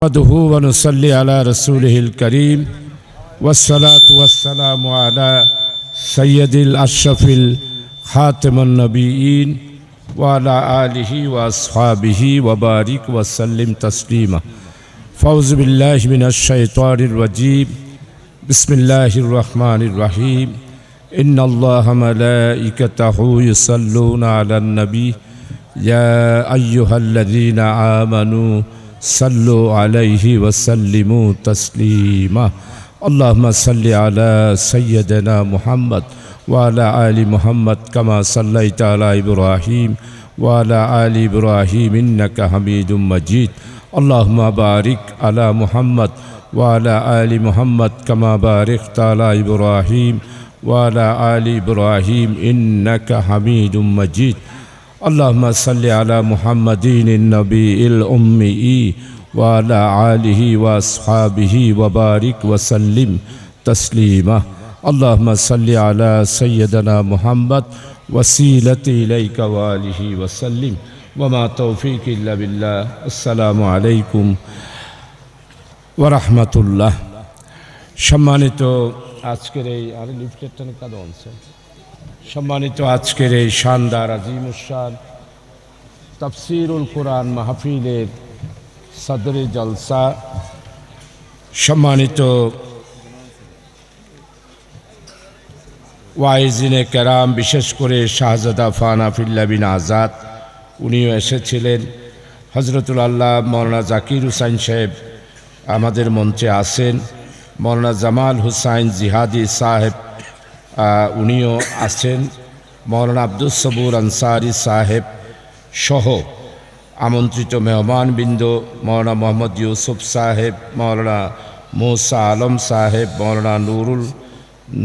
نحمده ونصلي على رسوله الكريم والصلاة والسلام على سيد الأشرف خاتم النبيين وعلى آله وأصحابه وبارك وسلم تسليما. فأعوذ بالله من الشيطان الرجيم. بسم الله الرحمن الرحيم. إن الله ملائكته يصلون على النبي يا أيها الذين آمنوا صلوا عليه وسلموا تسليما. اللهم صل على سيدنا محمد وعلى آل محمد كما صليت على إبراهيم وعلى آل إبراهيم إنك حميد مجيد. اللهم بارك على محمد وعلى آل محمد كما باركت على إبراهيم وعلى آل إبراهيم إنك حميد مجيد. اللهم صل على محمد النبي الأمي وعلى آله وأصحابه وبارك وسلم تسليما. اللهم صل على سيدنا محمد وسيلة إليك وآله وسلم وما توفيق إلا بالله. السلام عليكم ورحمة الله. সম্মানিত আজকের এই আরে লিফলেটটা কাদো আনছে। সম্মানিত আজকের এই শানদার আজিমুশান তাফসীরুল কোরআন মাহফিলের সদরে জলসা, সম্মানিত ওয়াইজিনে কেরাম, বিশেষ করে শাহজাদা ফানা ফিল্লা বিন আজাদ, উনিও এসেছিলেন। হজরতুল আল্লাহ মৌলানা জাকির হুসাইন সাহেব আমাদের মঞ্চে আছেন। মৌলানা জামাল হুসাইন জিহাদি সাহেব উনিও আছেন। মৌলানা আব্দুস সবুর আনসারি সাহেব সহ আমন্ত্রিত মেহমানবৃন্দ, মৌলানা মোহাম্মদ ইউসুফ সাহেব, মৌলানা মুসা আলম সাহেব, মৌলানা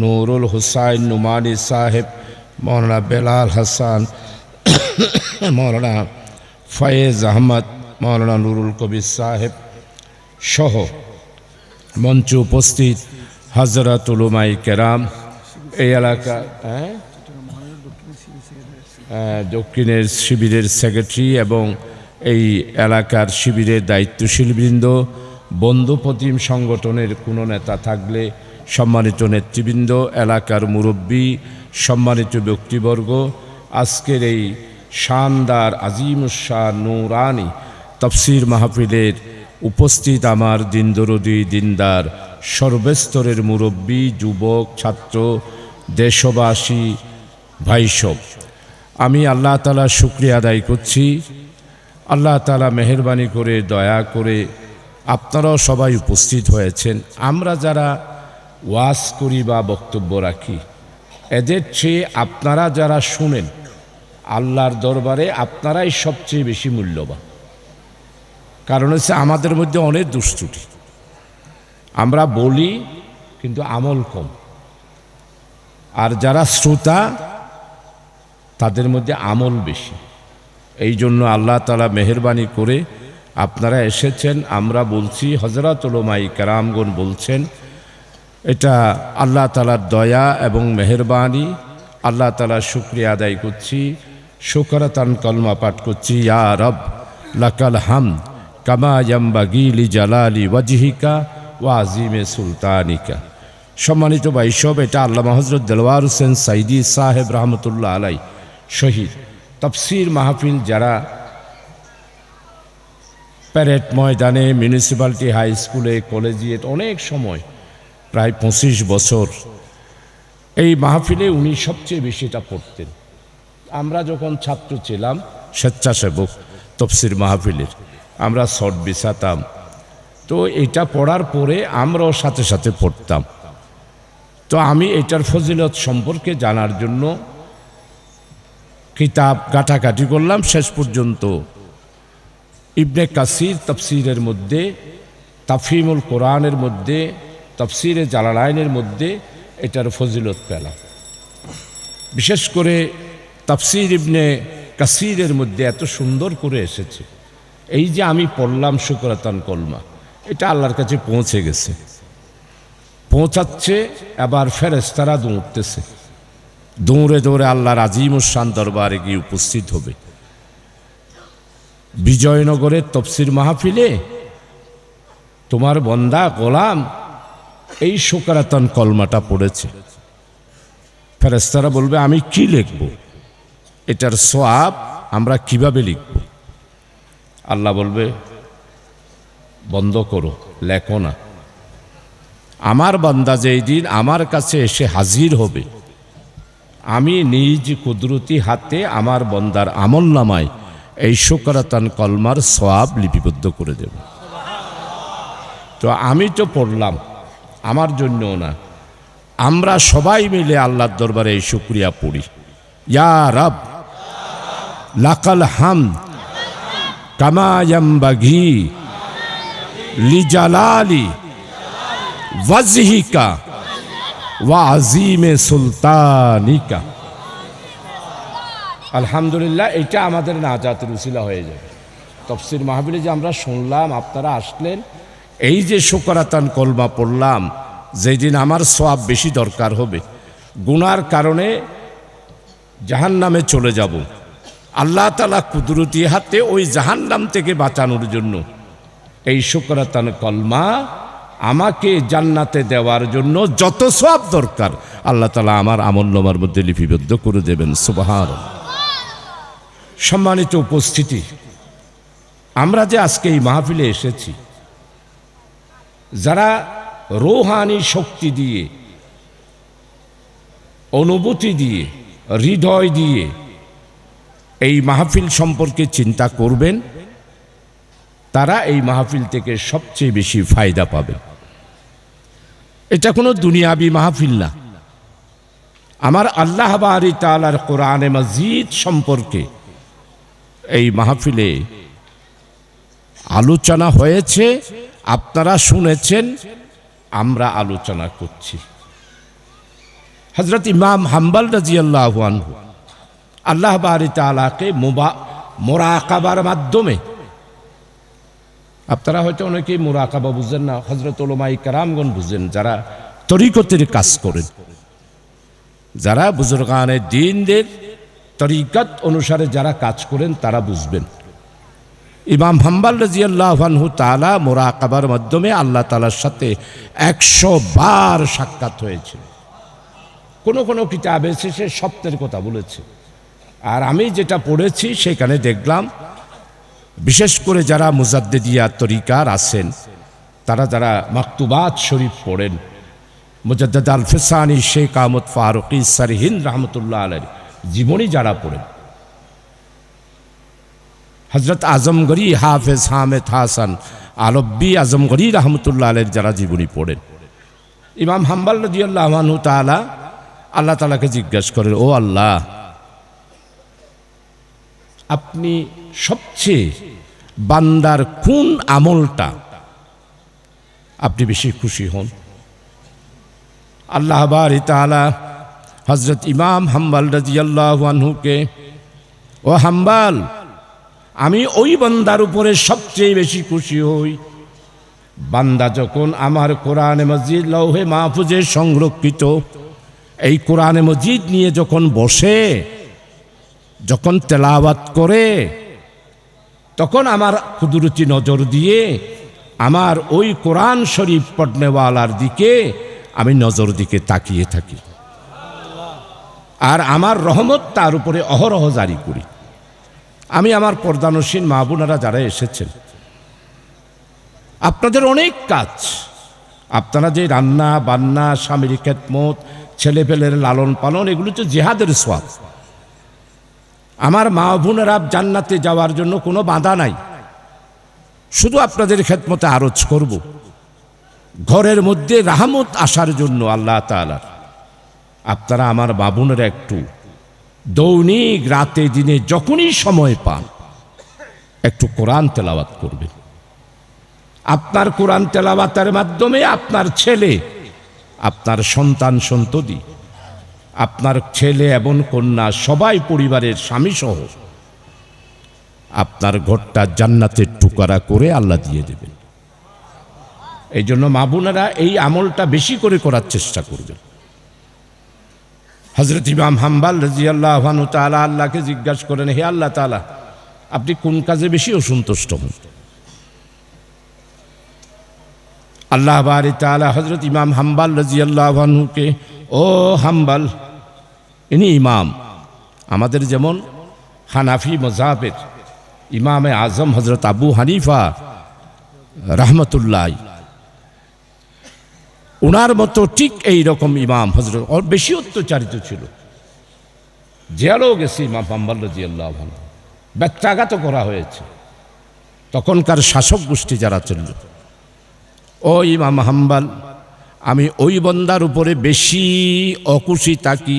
নুরুল হুসাইন নুমানি সাহেব, মৌলানা বেলাল হাসান, মৌলানা ফয়েজ আহমদ, মৌলানা নুরুল কবির সাহেব সহ মঞ্চে উপস্থিত হযরত উলামায়ে কেরাম, এই এলাকা দক্ষিণের শিবিরের সেক্রেটারি এবং এই এলাকার শিবিরের দায়িত্বশীল বৃন্দ, বন্ধুপ্রতিম সংগঠনের কোনো নেতা থাকলে, সম্মানিত নেতৃবৃন্দ, এলাকার মুরব্বী, সম্মানিত ব্যক্তিবর্গ, আজকের এই শানদার আজিমুশান নূরানি তাফসীর মাহফিলের উপস্থিত আমার দিনদরদি দিনদার সর্বস্তরের মুরব্বী, যুবক, ছাত্র, দেশবাসী, ভাইসব, আমি আল্লাহ তাআলার শুকরিয়া আদায় করছি। আল্লাহ তাআলা মেহেরবানি করে, দয়া করে আপনারাও সবাই উপস্থিত হয়েছেন। আমরা যারা ওয়াজ করি বা বক্তব্য রাখি, এদের চেয়ে আপনারা যারা শুনেন, আল্লাহর দরবারে আপনারাই সবচেয়ে বেশি মূল্যবান। কারণ হচ্ছে আমাদের মধ্যে অনেক দুষ্ত্রুটি, আমরা বলি কিন্তু আমল কম, আর যারা শ্রোতা তাদের মধ্যে আমল বেশি। এই জন্য আল্লাহ তাআলা মেহেরবানি করে আপনারা এসেছেন। আমরা বলছি, হযরত উলামায়ে কেরামগণ বলছেন, এটা আল্লাহ তাআলার দয়া এবং মেহেরবানি। আল্লাহ তাআলার শুকরিয়া আদায় করছি, শুকরাতান কলমা পাঠ করছি। ইয়া রব লাকাল হামদ কামা ইয়ামবাগি লিজালালি ওয়াজহিকা ওয়া আযীমে সুলতানিকা। সম্মানিত ভাইসব, এটা আল্লামা হযরত দেলওয়ার হোসেন সাইদি সাহেব রহমতুল্লাহ আলাই শহীদ তাফসীর মাহফিল যারা প্যারেড ময়দানে, মিউনিসিপ্যালিটি হাই স্কুলে, কলেজিয়েট অনেক সময়, প্রায় 25 বছর এই মাহফিলে উনি সবচেয়ে বেশিটা পড়তেন। আমরা যখন ছাত্র ছিলাম, স্বেচ্ছাসেবক তাফসীর মাহফিলের, আমরা শর্ট বিছাতাম। তো এটা পড়ার পরে আমরাও সাথে সাথে পড়তাম। তো আমি এটার ফজিলত সম্পর্কে জানার জন্য কিতাব ঘাটাঘাটি করলাম। শেষ পর্যন্ত ইবনে কাসির তাফসীরের মধ্যে, তাফহিমুল কোরআনের মধ্যে, তাফসীরে জালালাইনের মধ্যে এটার ফজিলত পেলাম। বিশেষ করে তাফসীর ইবনে কাসিরের মধ্যে এত সুন্দর করে এসেছে। এই যে আমি পড়লাম শুকরাতান কলমা, এটা আল্লাহর কাছে পৌঁছে গেছে, পৌঁছাচ্ছে। এবার ফেরেশতারা দৌড়তেছে, দৌড়ে দৌড়ে আল্লাহর আজিমুশান দরবারে গিয়ে উপস্থিত হবে। বিজয়নগরের তফসির মাহফিলে তোমার বন্দা গোলাম এই শুকরাতান কলমাটা পড়েছে। ফেরেশতারা বলবে আমি কি লিখব, এটার সওয়াব আমরা কিভাবে লিখব? আল্লাহ বলবে বন্ধ করো, লেখো না। আমার বান্দা যেই দিন আমার কাছে এসে হাজির হবে, আমি নিজ কুদরতি হাতে আমার বান্দার আমলনামায় এই শুকরাতান কলমার সওয়াব লিপিবদ্ধ করে দেব। তো আমি তো পড়লাম, আমার জন্যও না, আমরা সবাই মিলে আল্লাহর দরবারে এই শুকরিয়া পড়ি, ইয়া রব লাকাল হামদ কামা ইয়ামবাগি লিজালালি ওয়াজহিকা ওয়া আজিমে সুলতানিকা। আলহামদুলিল্লাহ, এটা আমাদের নাজাতের উসিলা হয়ে যাবে। তাফসীর মাহফিলে যে আমরা শুনলাম, আপনারা আসলেন, এই যে শুকরাতান কলমা পড়লাম, যেই দিন আমার সওয়াব বেশি দরকার হবে, গুনার কারণে জাহান্নামে চলে যাব, আল্লাহ তাআলা কুদরতি হাতে ওই জাহান্নাম থেকে বাঁচানোর জন্য এই শুকরাতান কলমা আমাকে জান্নাতে দেওয়ার জন্য যত সওয়াব দরকার আল্লাহ তাআলা আমার আমলনামার মধ্যে লিপিবদ্ধ করে দেবেন। সুবহানাল্লাহ। সম্মানিত উপস্থিতি, আমরা যে আজকে এই মাহফিলে এসেছি, যারা রূহানি শক্তি দিয়ে, অনুভূতি দিয়ে, হৃদয় দিয়ে এই মাহফিল সম্পর্কে চিন্তা করবেন, তারা এই মাহফিল থেকে সবচেয়ে বেশি ফায়দা পাবে। এটা কোনো দুনিয়াবি মাহফিল না। আমার আল্লাহ বারি তাআলার কোরআনে মাজিদ সম্পর্কে এই মাহফিলে আলোচনা হয়েছে, আপনারা শুনেছেন, আমরা আলোচনা করছি। হযরত ইমাম হাম্বল রাদিয়াল্লাহু আনহু আল্লাহ বারি তাআলাকে মুরাকাবার মাধ্যমে, আপনারা হয়তো অনেকেই মুরাকাবা বুঝেন না, হযরত উলামায়ে কেরামগণ বুঝেন, যারা তরিকতের কাজ করেন, যারা বুজুর্গানে দ্বীনদের তরিকত অনুসারে যারা কাজ করেন, তারা বুঝবেন। ইমাম হাম্বল রাদিয়াল্লাহু আনহু তাআলা মুরাকাবার মাধ্যমে আল্লাহ তাআলার সাথে 100 বার সাক্ষাৎ হয়েছে। কোন কোন কিতাবে সে সপ্তাহের কথা বলেছে, আর আমি যেটা পড়েছি সেখানে দেখলাম, বিশেষ করে যারা মুজাদ্দিদিয়া তরিকার আছেন, তারা যারা মাকতুবাত শরীফ পড়েন, মুজাদ্দিদ আল ফিসানি, শেখ আহমদ ফারুকি সরহিন্দ রহমতুল্লাহ আলাইহির জীবনী যারা পড়েন, হযরত আজমগরি হাফেজ হামেদ হাসান আলব্বি আজমগরি রহমতুল্লাহ আলাইহির যারা জীবনী পড়েন, ইমাম হাম্বল রাদিয়াল্লাহু আনহু তাআলা আল্লাহ তাআলাকে জিজ্ঞাসা করেন, ও আল্লাহ, আপনি সবচেয়ে বান্দার কোন আমলটা আপনি বেশি খুশি হন? আল্লাহ বারি তাআলা হযরত ইমাম হাম্বল রাদিয়াল্লাহু আনহুকে, ও হাম্বল, আমি ওই বান্দার উপরে সবচেয়ে বেশি খুশি হই বান্দা যখন আমার কোরআনে মাজিদ লৌহে মাহফুজে সংরক্ষিত এই কোরআনে মাজিদ নিয়ে যখন বসে, যখন তেলাওয়াত করে, তখন আমার কুদরতি নজর দিয়ে আমার ওই কোরআন শরীফ পড়নেওয়ালার দিকে আমি নজর দিকে তাকিয়ে থাকি, আর আমার রহমত তার উপরে অহরহ জারি করি। আমি আমার পর্দানসীন মা বোনেরা যারা এসেছেন, আপনাদের অনেক কাজ, আপনারা যে রান্না বান্না, স্বামীর খেদমত, ছেলেপেলের লালন পালন, এগুলো তো জিহাদের সওয়াব। আমার মা বোনেরা জান্নাতে যাওয়ার জন্য কোনো বাধা নাই, শুধু আপনাদের খেদমতে আরজ করব, ঘরের মধ্যে রাহমত আসার জন্য আল্লাহ তাআলার। আপনারা আমার মা বোনেরা একটু দৈনিক রাতে দিনে যখনই সময় পান একটু কোরআন তেলাওয়াত করবেন। আপনার কোরআন তেলাওয়াতের মাধ্যমে আপনার ছেলে, আপনার সন্তান সন্ততি, আপনার ছেলে এবং কন্যা সবাই, পরিবারের স্বামী সহ আপনার ঘরটা জান্নাতের টুকরা করে আল্লাহ দিয়ে দেবেন। এই জন্য মা বোনেরা এই আমলটা বেশি করে করার চেষ্টা করবেন। হযরত ইমাম হাম্বল রাদিয়াল্লাহু আনহু তাআলা আল্লাহকে জিজ্ঞাসা করেন, হে আল্লাহ তাআলা, আপনি কোন কাজে বেশি অসন্তুষ্ট হন? আল্লাহ বারি তাআলা হযরত ইমাম হাম্বাল রাদিয়াল্লাহু আনহুকে, ও হাম্বাল, ইনি ইমাম আমাদের, যেমন হানাফি মাযহাবের ইমামে আজম হযরত আবু হানিফা রাহমাতুল্লাহ, ওনার মতো ঠিক এই রকম ইমাম হযরত, ওর বেশি অত্যাচারিত ছিল, জেলও গেছে ইমাম হাম্বাল রাদিয়াল্লাহু আনহু, ব্যত্যাঘাত করা হয়েছে তখনকার শাসক গোষ্ঠী যারা ছিল। ও ইমাম হাম্বাল, আমি ওই বন্দার উপরে বেশি অখুশি থাকি,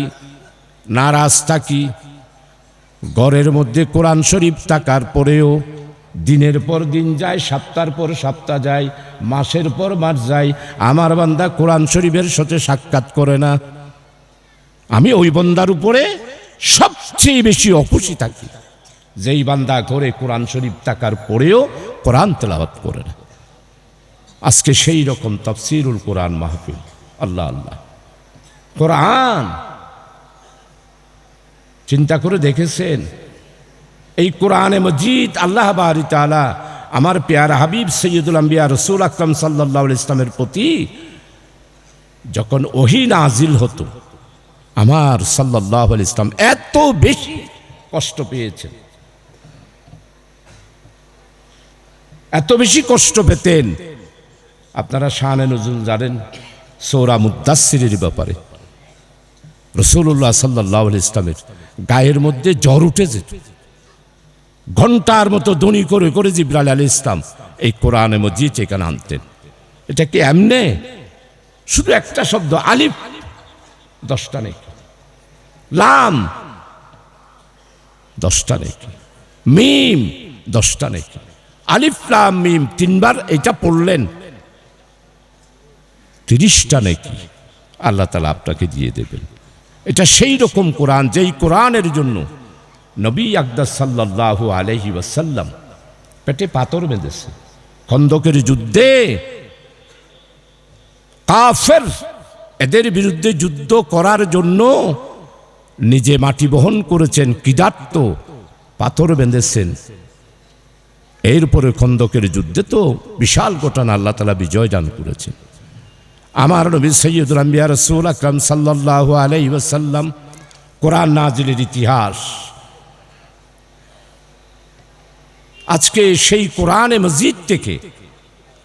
নারাজ থাকি, ঘরের মধ্যে কোরআন শরীফ থাকার পরেও দিনের পর দিন যায়, সপ্তাহের পর সপ্তাহ যায়, মাসের পর মাস যায়, আমার বান্দা কোরআন শরীফের সাথে সাক্ষাৎ করে না। আমি ওই বন্দার উপরে সবচেয়ে বেশি অখুশি থাকি, যেই বান্দা ঘরে কোরআন শরীফ থাকার পরেও কোরআন তেলাওয়াত করে না। আজকে সেই রকম তাফসীরুল কোরআন মাহফিল, আল্লাহ আল্লাহ। কোরআন চিন্তা করে দেখেছেন, এই কোরআনে মজিদ আল্লাহ বারি তাআলা আমার প্যারা হাবিব সৈয়দুল আম্বিয়া রাসূল আকরাম সাল্লাল্লাহু আলাইহি ইসলামের প্রতি যখন ওহী নাজিল হতো, আমার সাল্লাল্লাহু আলাইহি ইসলাম এত বেশি কষ্ট পেয়েছেন, এত বেশি কষ্ট পেতেন। আপনারা শানে নুজুল জানেন সূরা মুদ্দাসসিরের ব্যাপারে, রাসূলুল্লাহ সাল্লাল্লাহু আলাইহি ইসলামের গায়ের মধ্যে জ্বর উঠে যেত, ঘন্টার মতো দনি করে করে জিবরাইল আলাইহিস সালাম এই কোরআনে মজিদ এখানে আনতেন। এটা কি এমনে শুধু একটা শব্দ আলিফ 10টা নেকি, লাম 10টা নেকি, মিম 10টা নেকি, আলিফ লাম মিম 3বার এটা পড়লেন 30টা নেকি আল্লাহ তাআলা আপনাকে দিয়ে দেবেন। এটা সেই রকম কোরআন, যেই কোরআনের জন্য নবী আকদাস সাল্লাল্লাহু আলাইহি ওয়াসাল্লাম পেটে পাথর বেঁধেছে। খন্দকের যুদ্ধে কাফের এদের বিরুদ্ধে যুদ্ধ করার জন্য নিজে মাটি বহন করেছেন, কিদার্ত পাথর বেঁধেছেন। এরপরে খন্দকের যুদ্ধে তো বিশাল ঘটনা, আল্লাহ তাআলা বিজয় দান করেছেন। আমার নবী সৈয়দুল আম্বিয়া রাসূল আকরাম সাল্লাল্লাহু আলাইহি ওয়াসাল্লাম কোরআন নাজিলের ইতিহাস, আজকে সেই কোরআনে মজিদ থেকে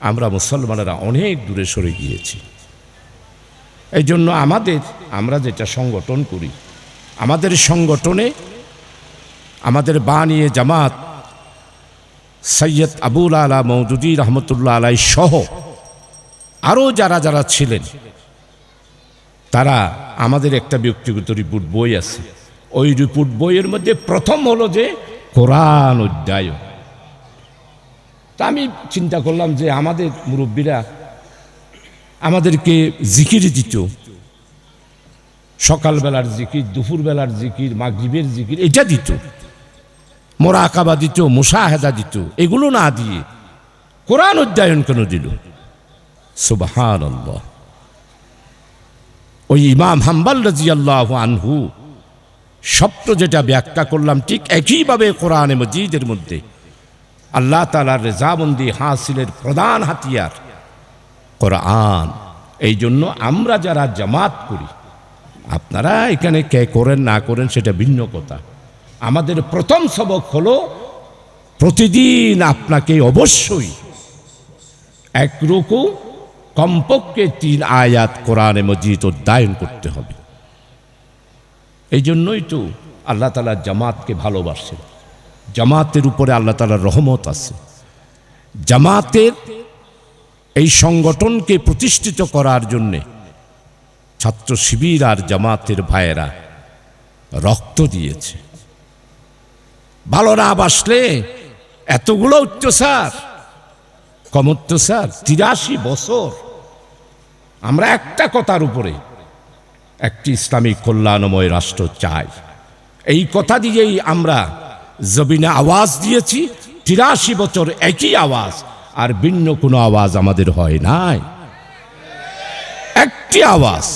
আমরা মুসলমানেরা অনেক দূরে সরে গিয়েছি। এই জন্য আমরা যেটা সংগঠন করি, আমাদের সংগঠনে আমাদের বানিয়ে জামাত সৈয়দ আবুল আলা মওদুদী রহমতুল্লাহ আলাই সহ আরও যারা যারা ছিলেন, তারা আমাদের একটা ব্যক্তিগত রিপোর্ট বই আছে। ওই রিপোর্ট বইয়ের মধ্যে প্রথম হলো যে কোরআন অধ্যায়। তা আমি চিন্তা করলাম যে আমাদের মুরব্বীরা আমাদেরকে জিকির দিত, সকালবেলার জিকির, দুপুরবেলার জিকির, মাগরিবের জিকির, এটা দিত, মোরাকাবা দিত, মুশাহাদা দিত। এগুলো না দিয়ে কোরআন অধ্যয়ন কেন দিল? সুবহানাল্লাহ। ওই ইমাম হাম্বাল রাদিয়াল্লাহু আনহু স্বপ্ন যেটা ব্যাখ্যা করলাম, ঠিক একইভাবে কোরআনে মজিদের মধ্যে আল্লাহ তাআলার রেজামন্দি হাসিলের প্রধান হাতিয়ার কোরআন। এই জন্য আমরা যারা জামাত করি, আপনারা এখানে কে করেন না করেন সেটা ভিন্ন কথা, আমাদের প্রথম সবক হলো প্রতিদিন আপনাকে অবশ্যই এক রুকু কমপক্ষে 3 আয়াত কোরআনে মজিদ অধ্যয়ন করতে হবে। এই জন্যই তো আল্লাহ তাআলা জামাতকে ভালোবাসেন, জামাতের উপরে আল্লাহ তাআলার রহমত আছে। জামাতের এই সংগঠনকে প্রতিষ্ঠিত করার জন্যে ছাত্র শিবির আর জামাতের ভাইয়েরা রক্ত দিয়েছে। ভালো না বাসলে এতগুলো অত্যাচার, কম অত্যাচার। 83 বছর আমরা একটা কথার উপরে, একটি ইসলামিক কল্যাণময় রাষ্ট্র চাই। এই কথা দিয়েই আমরা জবিনে আওয়াজ দিয়েছি। 83 বছর একই আওয়াজ, আর ভিন্ন কোনো আওয়াজ আমাদের হয় নাই, একটি আওয়াজ।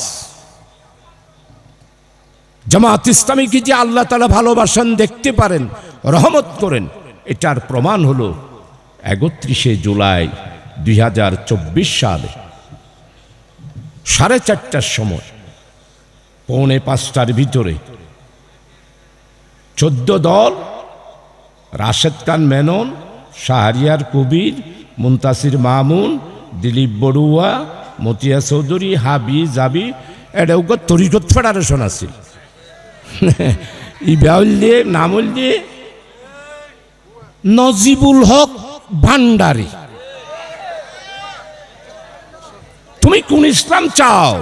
জামাত ইসলামীকে যে আল্লাহ তাআলা ভালোবাসেন, দেখতে পারেন, রহমত করেন, এটার প্রমাণ হলো 31 জুলাই 2024 সালে 4:30টার সময়, 4:45টার ভিতরে 14 দল, রাশেদ খান মেনন, শাহরিয়ার কবির, মুনতাসির মামুন, দিলীপ বড়ুয়া, মতিয়া চৌধুরী, হাবি জাবি, এটা তরিকত ফেডারেশন আছে। ই বাউল্যে নাম হইলে নজিবুল হক ভান্ডারী। তুমি কোন ইসলাম চাও?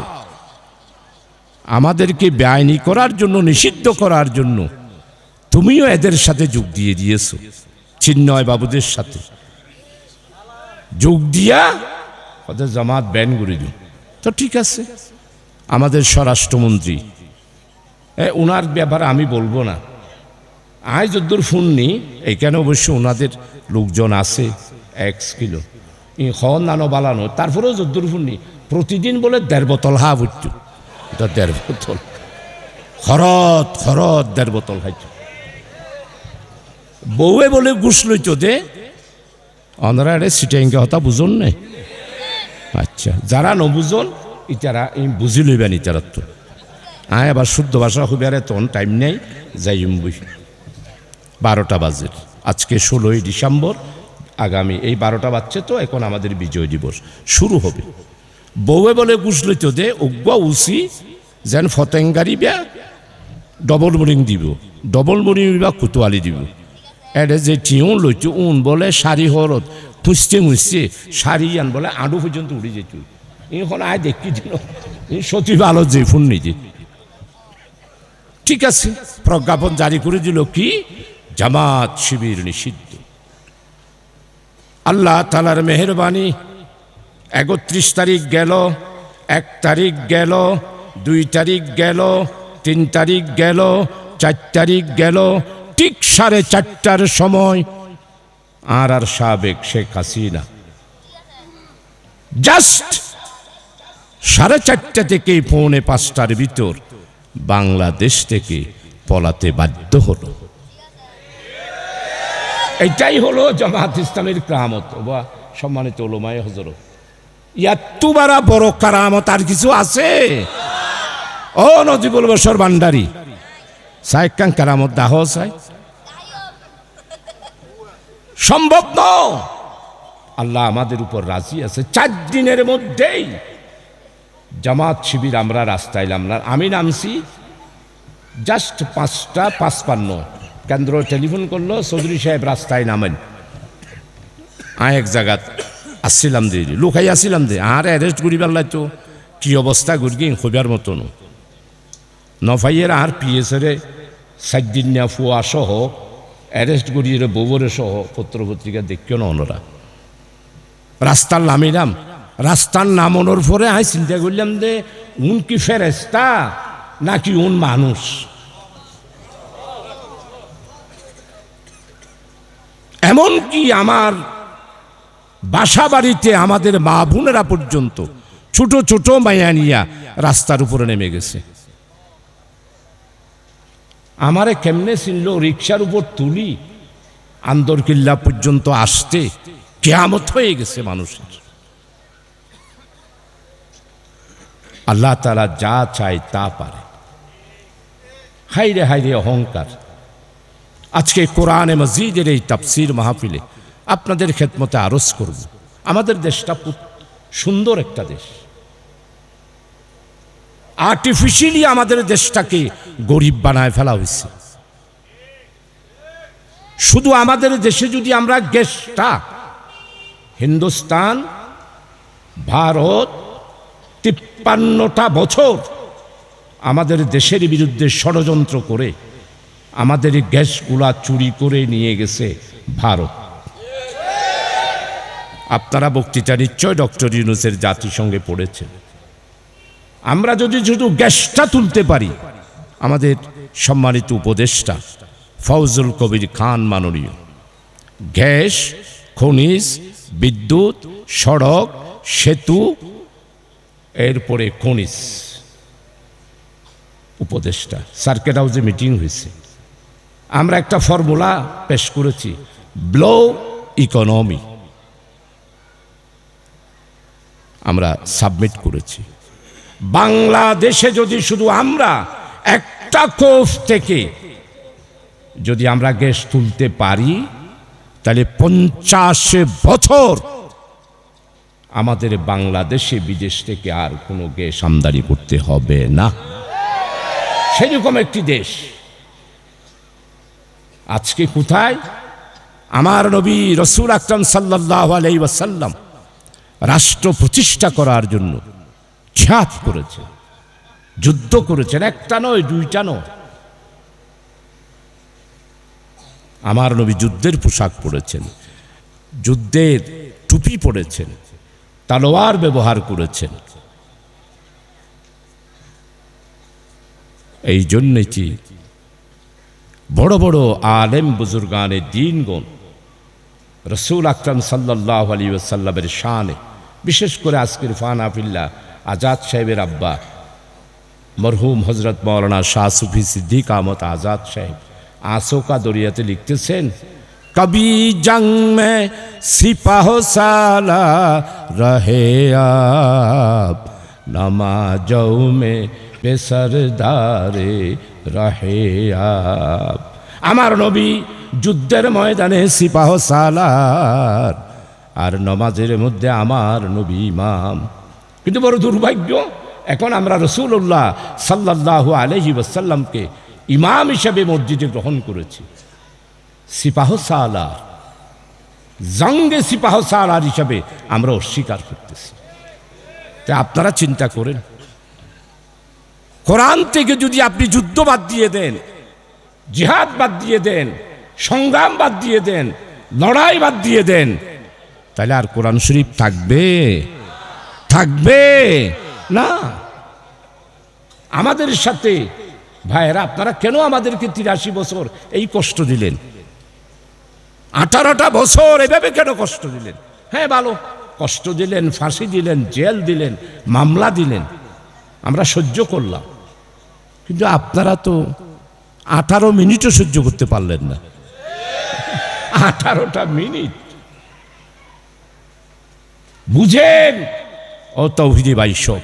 আমাদেরকে বেআইনি করার জন্য, নিষিদ্ধ করার জন্য তুমিও এদের সাথে যোগ দিয়ে দিয়েছো, চিন্ময় বাবুদের সাথে যোগ দিয়া ওদের জামাত ব্যান করে দিও। তো ঠিক আছে, আমাদের স্বরাষ্ট্রমন্ত্রী, ওনার ব্যাপারে আমি বলবো না, আয় যদ্দূর শুননি, এখানে অবশ্য ওনাদের লোকজন আছে 1 কিলো খন নানো বালানো, তারপরেও যদ্দূর শুননি প্রতিদিন বলে 1.5 বোতল হা বুঝছো, এটা 1.5 বোতল খরত 1.5 বোতল খাইছ। বউয়ে বলে ঘুষ লইত দে, ওনারা এটা সিটাইঙ্গে হতা বুঝন নাই। আচ্ছা, যারা নবুঝন ইতারা বুঝি লইবেন, ইতারা তো আয় আবার শুদ্ধ ভাষা হইবার তখন টাইম নেই, যাইম বই 12টা বাজে। আজকে 16ই ডিসেম্বর, আগামী এই 12টা বাজছে, তো এখন আমাদের বিজয় দিবস শুরু হবে। বউয়ে বলে ঘুষ লইত দে, উগ্বা উসি যেন ফতেঙ্গারি বা ডবল বোরিং দিব, ডবল বোরিং বা কুতুয়ালি দিব। এটা যে টিউন লইত উন বলে শাড়ি হরত খুঁজতে মুছতে শাড়ি আন বলে আডু পর্যন্ত উড়ে যেত। এখন আয় দেখি দিল সতী ভালো যে ফোন নিজে। ঠিক আছে, প্রজ্ঞাপন জারি করে দিল কি, জামাত শিবির নিষিদ্ধ। আল্লাহ তাআলার মেহেরবানি, 31 তারিখ গেল, 1 তারিখ গেল, 2 তারিখ গেল, 3 তারিখ গেল, 4 তারিখ গেল, ঠিক 4:30টার সময় আর সাবেক শেখ হাসিনা জাস্ট 4:30টা থেকে 4:45টার ভিতর বাংলাদেশ থেকে পলাতে বাধ্য হলো। এটাই হলো জামাত ইসলামের কারামত। বা সম্মানিত ওলামায়ে হযরত, এত বড় কারামত আর কিছু আছে? ও নজিবুল বশর ভান্ডারী, সাইকান কারামত দাহ চাই, সম্ভব নয়। আল্লাহ আমাদের উপর রাজি আছে। 4 দিনের মধ্যেই জামাত শিবির আমরা রাস্তায় নামলাম। আমি নামছি জাস্ট 5:55, কেন্দ্র টেলিফোন করলো, চৌধুরী সাহেব রাস্তায় নামেন। আয় এক জায়গা আসছিলাম দে, লুকাই আসছিলাম দে, আর অ্যারেস্ট করি পারলাই তো কি অবস্থা করি হইবার মতন নফাইয়ের আর পিএসের 4 দিন না ফুয়া সহ অ্যারেস্ট করিয়ে বউরে সহ পত্রপত্রিকা দেখিও না ওনারা। রাস্তার নামিলাম, রাস্তার নামানোর পরে আমি চিন্তা করলাম যে উন কি ফেরেস্তা নাকি উন মানুষ। এমনকি আমার বাসা বাড়িতে আমাদের মা বোনেরা পর্যন্ত ছোট ছোট মায়া নিয়া রাস্তার উপরে নেমে গেছে। আমারে কেমনে চিনল, রিক্সার উপর তুলি আন্দরকিল্লা পর্যন্ত আসতে কিয়ামত হয়ে গেছে মানুষের। আল্লাহ তাআলা যা চায় তা পারে। হাইরে হাইরে অহংকার। আজকে কোরআনে মাজিদের এই তাফসীর মাহফিলে আপনাদের খেদমতে আরজ করব, আমাদের দেশটা সুন্দর একটা দেশ। আর্টিফিশিয়ালি আমাদের দেশটাকে গরিব বানায় ফেলা হয়েছে। শুধু আমাদের দেশে যদি আমরা গ্যাসটা হিন্দুস্তান ভারত 53টা বছর আমাদের দেশের বিরুদ্ধে ষড়যন্ত্র করে আমাদের গ্যাসগুলা চুরি করে নিয়ে গেছে ভারত। আপনারা বক্তৃতা নিশ্চয় ডক্টর ইউনূসের জাতিসংঘে পড়েছেন। আমরা যদি শুধু গ্যাসটা তুলতে পারি, আমাদের সম্মানিত উপদেষ্টা ফজলুল কবির খান মাননীয় গ্যাস, খনিজ, বিদ্যুৎ, সড়ক, সেতু, এরপরে খনিজ উপদেষ্টা, সার্কিট হাউসে মিটিং হয়েছে। আমরা একটা ফর্মুলা পেশ করেছি, ব্লো ইকোনমি, আমরা সাবমিট করেছি। বাংলাদেশে যদি শুধু আমরা একটা কোষ থেকে যদি আমরা গ্যাস তুলতে পারি, তাহলে 50 বছর আমাদের বাংলাদেশে বিদেশ থেকে আর কোনো গ্যাস আমদানি করতে হবে না। সেরকম একটি দেশ আজকে কোথায়? আমার নবী রাসূল আকরাম সাল্লাল্লাহু আলাইহি ওয়াসাল্লাম রাষ্ট্র প্রতিষ্ঠা করার জন্য জিহাদ করেছেন, যুদ্ধ করেছেন, একটা নয় দুইটা নয়। আমার নবী যুদ্ধের পোশাক পরেছেন, যুদ্ধের টুপি পরেছেন, তলোয়ার ব্যবহার করেছেন। এই জন্যে কি বড় বড় আলেম বুজুর্গানে দ্বীনগণ রাসূল আকরাম সাল্লাল্লাহু আলাইহি ওয়াসাল্লামের শানে, বিশেষ করে আজকের ফানাফিল্লাহ আজাদ সাহেবের আব্বা মরহুম হজরত মৌলানা শাহ সুফি সিদ্দিক আহমদ আজাদ সাহেব आंसू का दरियाते लिखतेছেন, कभी जंग में सिपाह साला रहे आप, नमाजों में बेसरदारे रहे आप। আমার নবী যুদ্ধের ময়দানে সিপাহ সালার আর নমাজের মধ্যে আমার নবী ইমাম। কিন্তু বড় দুর্ভাগ্য, এখন আমরা রাসূলুল্লাহ সাল্লাল্লাহু আলাইহি ওয়াসাল্লামকে ইমাম হিসেবে মসজিদে গ্রহণ করেছি। সিপাহ সালার, জঙ্গে সিপাহ সালার হিসাবে আমরা অস্বীকার করতেছি। তাই আপনারা চিন্তা করেন, কোরআন থেকে যদি আপনি যুদ্ধ বাদ দিয়ে দেন, জিহাদ বাদ দিয়ে দেন, সংগ্রাম বাদ দিয়ে দেন, লড়াই বাদ দিয়ে দেন, তাহলে আর কোরআন শরীফ থাকবে? থাকবে না। আমাদের সাথে ভাইয়েরা, আপনারা কেন আমাদেরকে 83 বছর এই কষ্ট দিলেন? 18টা বছর এভাবে কেন কষ্ট দিলেন? হ্যাঁ ভালো, কষ্ট দিলেন, ফাঁসি দিলেন, জেল দিলেন, মামলা দিলেন, আমরা সহ্য করলাম। কিন্তু আপনারা তো 18 মিনিটও সহ্য করতে পারলেন না। 18টা মিনিট বুঝেন। ও তৌহিদি ভাই, সব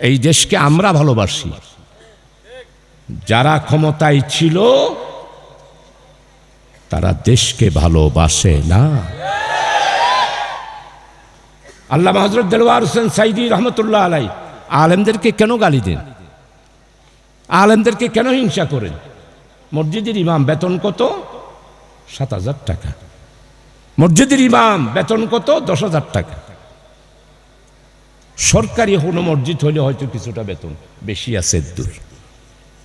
এই দেশকে আমরা ভালোবাসি, যারা ক্ষমতায় ছিল তারা দেশকে ভালোবাসে না। আল্লামা হযরত দেলওয়ার হোসেন সাইদি রহমতুল্লাহ আলাইহি আলেমদেরকে কেন গালি দেন? আলেমদেরকে কেন হিংসা করেন? মসজিদের ইমাম বেতন কত? 7,000 টাকা। মসজিদের ইমাম বেতন কত? 10,000 টাকা। সরকারি কোনো মসজিদ হলে হয়তো কিছুটা বেতন বেশি আছে দূর,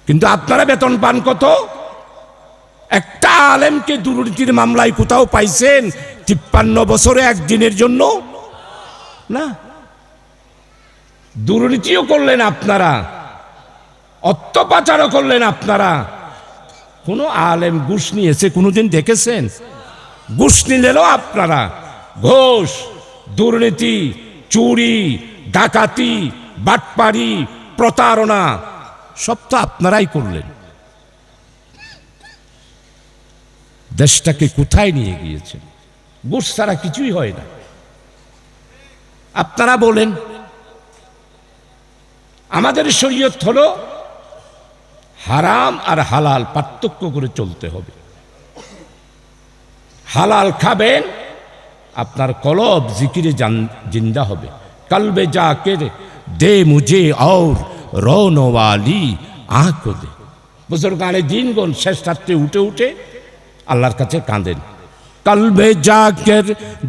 কিন্তু আপনারা বেতন পান কত? একটা আলেমকে দুর্নীতির মামলায় কোথাও পাইছেন 53 বছরে একদিনের জন্য? না। দুর্নীতিও করলেন আপনারা, অর্থ পাচারও করলেন আপনারা। কোনো আলেম ঘুষ নিয়েছে কোনোদিন দেখেছেন? ঘুষ নিলেও আপনারা ঘুষ, দুর্নীতি, চুরি, ডাকাতি, বাটপারি, প্রতারণা সব তো আপনারাই করলেন। দেশটাকে কোথায় নিয়ে গিয়েছেন? ঘুষ ছাড়া কিছুই হয় না। আপনারা বলেন, আমাদের শরীয়ত হলো হারাম আর হালাল পার্থক্য করে চলতে হবে। হালাল খাবেন, আপনার কলব জিকিরে জিন্দা হবে। কলবে জাকে দে মুঝে और रोने वाली आंखों दे। বুজুর্গানে দ্বীনগণ শেষ রাত্রে উঠে উঠে আল্লাহর কাছে কাঁদেন, কলবে জাকের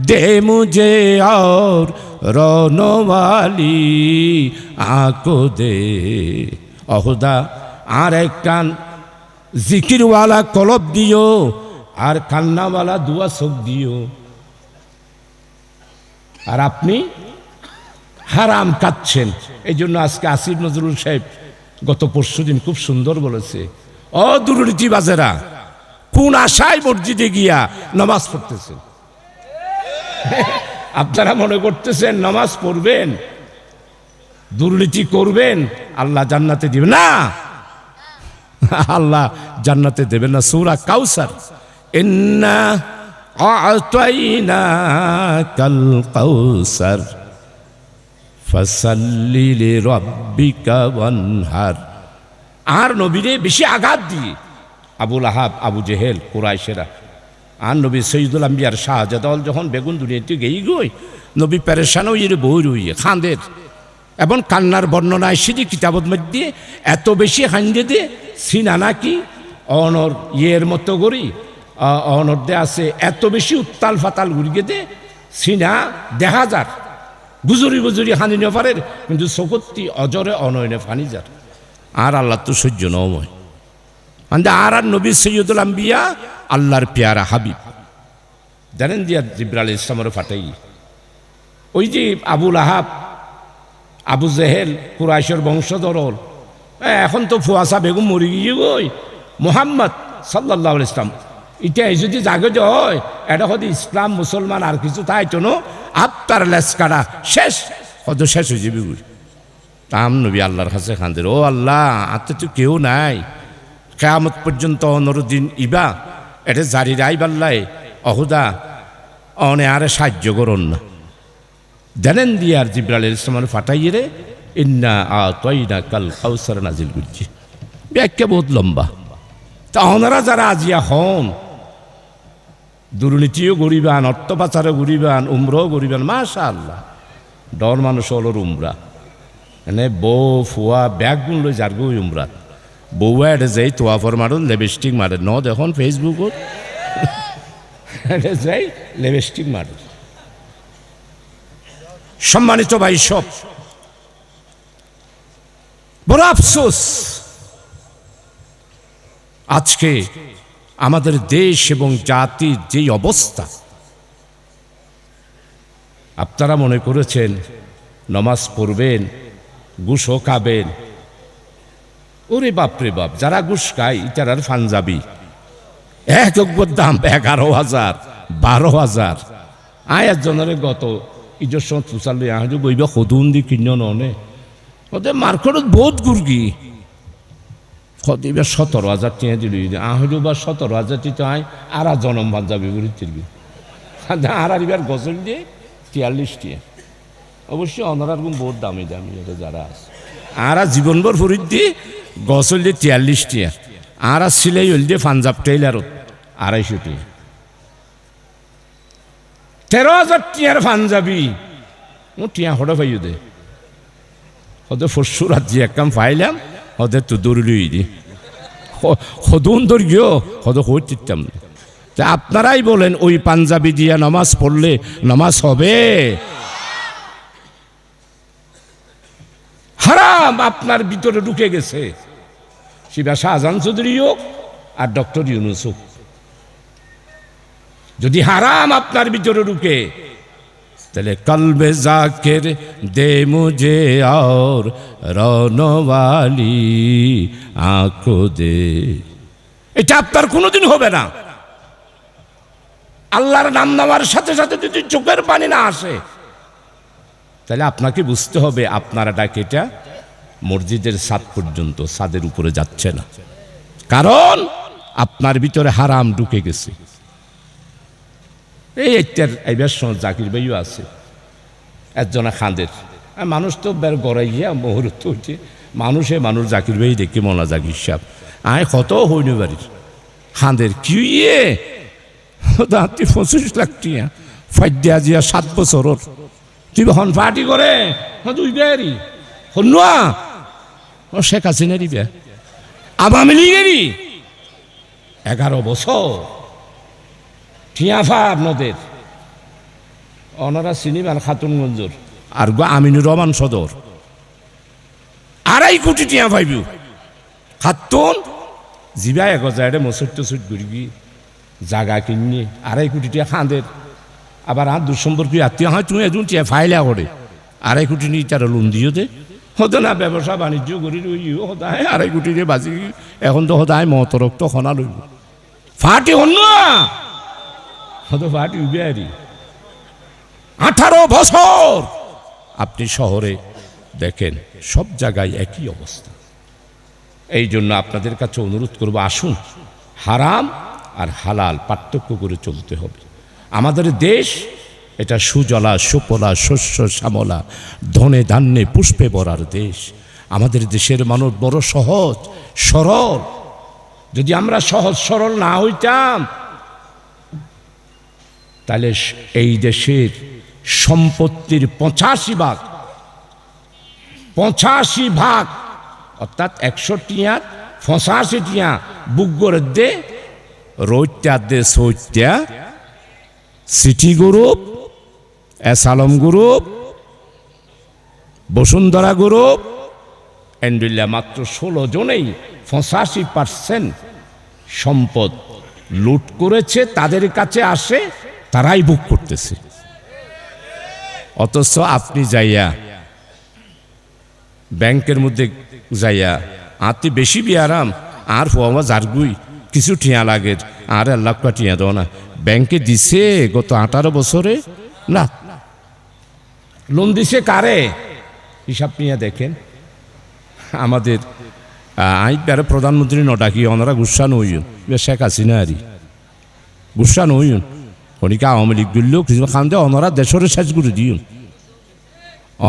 দে মুঝে और रोने वाली आंखों दे। অহুদা আর এক কান জিকিরওয়ালা কলব দিও, আর কান্নাওয়ালা দুয়া চোখ দিও। আর আপনি হারাম খাচ্ছেন। এই জন্য আজকে আসিফ নজরুল সাহেব গত পরশুদিন খুব সুন্দর বলেছে, ও দুর্নীতিবাজেরা কোন আশায় মসজিদে গিয়া নামাজ পড়তেছেন? আপনারা মনে করতেছেন নামাজ পড়বেন, দুর্নীতি করবেন, আল্লাহ জান্নাতে দিবেন না? আল্লাহ জান্নাতে দেবেন না। সূরা কাউসার, ইন্না আ'তাইনাকাল কাউসার ফাসাল্লি লিরাব্বিকা ওয়ানহার। আর নবীরে বেশি আঘাত দিয়ে আবুল আহাব, আবু জেহেল, কুরাইশেরা আর নবী সৈয়দুল আম্বিয়ার শাহজাদল যখন বেগুন দুনিয়াতে গেই গই, নবী পেরেশান হইয়ে বই রইয়ে খাঁদের এবং কান্নার বর্ণনায় সিঁড়ি কিতাবত মধ্যে এত বেশি হাঞ্জে দিয়ে সিনা নাকি অনর ইয়ের মতো করি অনর দে আছে এত বেশি উত্তাল ফাতাল ঘুরিয়ে দে সিনা দেখা যার গুজরি গুজরি হানি নেপারের, কিন্তু চকত্তি অজরে অনয়নে ফানি যার। আর আল্লাহ তো সহ্য নময় মানে আর নবী সৈয়দুল আম্বিয়া আল্লাহর পেয়ারা হাবিব জানেন দিয়া জিবরাইল ইসলামের ফাটাই ওই যে আবুল আহাব, আবু জেহেল, কুরাইশের বংশধর, এখন তো ফুয়াশা বেগম মরি গিয়ে গই মোহাম্মদ সাল্লাল্লাহু আলাইহি ইসলাম এটা যদি জাগে যে হয় এটা হয়তো ইসলাম মুসলমান আর কিছু তাই তো আপনার লেসকারা শেষ হয়তো শেষ হয়ে যাবে বুঝি। তাম নবী আল্লাহর কাছে খান্দের, ও আল্লাহ আত্মা তো কেউ নাই কেয়ামত পর্যন্ত অনরদিন ইবা এটা জারি রাই বাল্লাই অহুদা অনে আরে সাহায্য করুন না। জানেন দিয়ে আর জিবরাইল ইসলামের ফাটাইয়ে রে ইন্না আতাইনা কাল কাউসার নাজিল করছি। ব্যাখ্যা বহুত লম্বা। তা ওনারা যারা আজিয়া হন দুর্নীতিও গরিবান, অর্থ পাচারও গরিবান, উমরাও গরিবান, মাশাআল্লাহ ডর মানুষ হলোর উমরা মানে বউ ফুয়া ব্যাগ গুণ লই যার গো উমরা বউয়া এটা যাই তোয়াফর মারুন লিপস্টিক মারে ন দেখুন ফেসবুকত এটা যাই লিপস্টিক মারে। সম্মানিত ভাই সব বড় আফসোস আজকে আমাদের দেশ এবং জাতির যেই অবস্থা, আপনারা মনে করেছেন নামাজ পড়বেন ঘুষও খাবেন, ওরে বাপরে বাপ যারা ঘুষ খায় ইতারার পাঞ্জাবি এক দাম 11,000 12,000। আয় একজনের গত ইজর সময় তুষার আহ বইবা সদুন দি কিন ননে ওদের মার্কেটত বহুত গুরগি এবার 17,000 টিয়া দিল আহলো বা 17,000 টিতে আয় আর জনম পাঞ্জাবি ঘুরি তিরবি আর এবার গজল দিয়ে 43 টিয়া। অবশ্যই অনারার গুণ বহুত দামি দামি এটা যারা আছে আর জীবনভর ফরিদ দিয়ে গজল দিয়ে 43 টিয়া আর সিলাই হল দিয়ে পাঞ্জাব টেইলারত 250 টিয়া। 13,000 টিয়ার পাঞ্জাবি ও টিয়া হঠাৎ পাইও দে ওদের ফসু রাজ্যে এক কাম পাইলাম ওদের তো দৌড়লই দি সদুন দৌড় গিয়েও হয়তো হয়ে চিনতাম না। তা আপনারাই বলেন ওই পাঞ্জাবি দিয়া নামাজ পড়লে নামাজ হবে? হারাম আপনার ভিতরে ঢুকে গেছে, শিবা শাহজাহান চৌধুরী হোক আর ডক্টর ইউনুস হোক। যদি হারাম আপনার ভিতরে ঢুকে তাহলে কলবে জাকির দে মুঝে আর রনওয়ালি আঁখো দে, এটা আপনার কোনোদিন হবে না। আল্লাহর নাম নেওয়ার সাথে সাথে যদি চোখের পানি না আসে তাহলে আপনাকে বুঝতে হবে আপনার ডাকেটা মসজিদের ছাদ পর্যন্ত, ছাদের উপরে যাচ্ছে না, কারণ আপনার ভিতরে হারাম ঢুকে গেছে। এই এইবার জাকির ভাইও আছে একজনা খাঁদের মানুষ তো বের গড়াইয়া মুহূর্ত হচ্ছে মানুষ জাকির ভাই দেখে মনা জাকির সাহেব আয় কত হইন বাড়ির খাঁদের কি 25 লাখ টিয়া ফাইদ্যা জিয়া 7 বছর তুই হন পার্টি করে তুই বেরি হনুয়া ও শেখ হাসিনারি বে আওয়ামী লীগেরই 11 বছর টিয়াফা আপনাদের ওনারা সিনেমার খাতুনগঞ্জর আর গো আমিনুর রহমান সদর 2.5 কোটি টিয়া পাইব খাতুন জিবা 1000 মসুট ঘুরবি জাগা কিনে 2.5 কোটি টিয়া খাঁদের আবার আর দুঃসম্পর্কী আত্মীয় হয় তুমি একজন টিয়া ফাইলা করে 2.5 কোটি নিয়ে তারা লোন দিও দে হতো না ব্যবসা বাণিজ্য করি রইও হতায় 2.5 কোটি দিয়ে বাজি এখন তো হতায় মতরক্ত খনা লইব ফাটি হন না হতো ফাটি উবিয়ারি 18 বছর আপনি শহরে দেখেন সব জায়গায় একই অবস্থা। এই জন্য আপনাদের কাছে অনুরোধ করব আসুন হারাম আর হালাল পার্থক্য করে চলতে হবে। আমাদের দেশ এটা সুজলা সুফলা শস্য শ্যামলা ধনে ধান্যে পুষ্পে ভরার দেশ। আমাদের দেশের মানুষ বড় সহজ সরল। যদি আমরা সহজ সরল না হইতাম তাহলে এই দেশের সম্পত্তির 85 ভাগ অর্থাৎ 100 টিয়া 85 টিয়া বুক করে দে রোজটা দে সইটা সিটি গ্রুপ, এসালম গ্রুপ, বসুন্ধরা গ্রুপ এন্ডুল্লা মাত্র 16 জনেই 85% সম্পদ লুট করেছে। তাদের কাছে আসে, তারাই বুক করতেছে। অথচ আপনি যাইয়া ব্যাংকের মধ্যে যাইয়া আতি বেশি বিয়ারাম আর হওয়া জারগুই কিছু টিয়া লাগে আর 1 লাখ টিয়া দাও না ব্যাংকে দিছে গত 18 বছরে না লোন দিছে কারে হিসাব নিয়ে দেখেন। আমাদের আইবারে প্রধানমন্ত্রী নডাকি ওনারা গুসা নইন শেখ হাসিনা আরি গুসা নইন অনেকে আওয়ামী লীগ দিলেও কিছু খান দে ওনারা দেশের শেষ করে দিন।